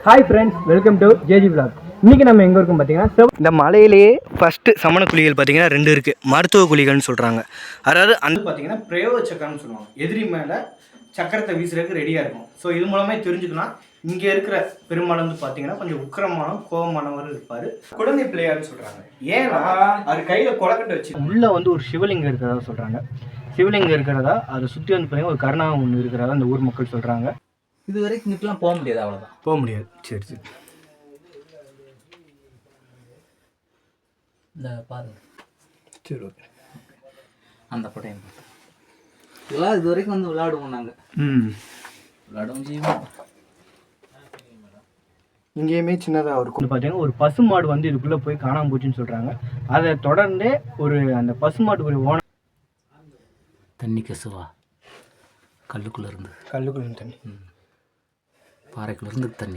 Hi friends, welcome to JG vlog. இன்றைக்கி நம்ம எங்கே இருக்கோம் பார்த்தீங்கன்னா, இந்த மலையிலேயே ஃபஸ்ட்டு சமண குழிகள் பார்த்தீங்கன்னா 2 இருக்குது. மருத்துவ குழிகள்னு சொல்கிறாங்க. அதாவது அந்த பார்த்தீங்கன்னா பிரயோக சக்கரம்னு சொல்லுவாங்க. எதிரி மேலே சக்கரத்தை வீசுறதுக்கு ரெடியாக இருக்கும். ஸோ இது மூலமே தெரிஞ்சுக்கலாம். இங்கே இருக்கிற பெருமாள் வந்து பார்த்தீங்கன்னா கொஞ்சம் உக்கிரமான கோபமானவர் இருப்பார். குழந்தை பிள்ளையார்னு சொல்கிறாங்க. ஏன்னா அது கையில் கொலக்கட்டை வச்சு உள்ளே வந்து ஒரு சிவலிங்கம் இருக்கிறதா சொல்கிறாங்க. சிவலிங்கம் இருக்கிறதா அதை சுற்றி வந்து பார்த்தீங்கன்னா ஒரு கருணாகம் ஒன்று இருக்கிறதா அந்த ஊர் மக்கள் சொல்கிறாங்க. இது வரைக்கும் இங்கிட்டலாம் போக முடியாது, அவ்வளோதான் போக முடியாது. சரி சரி, இந்த பாருங்க. சரி, ஓகே. அந்த படம் இதெல்லாம் இது வரைக்கும் வந்து விளையாடுவோம் நாங்கள். விளையாடுவோம் செய்வோம். இங்கேயுமே சின்னதாக இருக்கும். பார்த்தீங்கன்னா ஒரு பசுமாடு வந்து இதுக்குள்ளே போய் காணாமல் போச்சுன்னு சொல்கிறாங்க. அதை தொடர்ந்து ஒரு அந்த பசுமாட்டுக்குரிய ஓனர் தண்ணி கசுவா கல்லுக்குள்ளே இருந்து தண்ணி பாறைக்குள்ளே இருந்து தண்ணி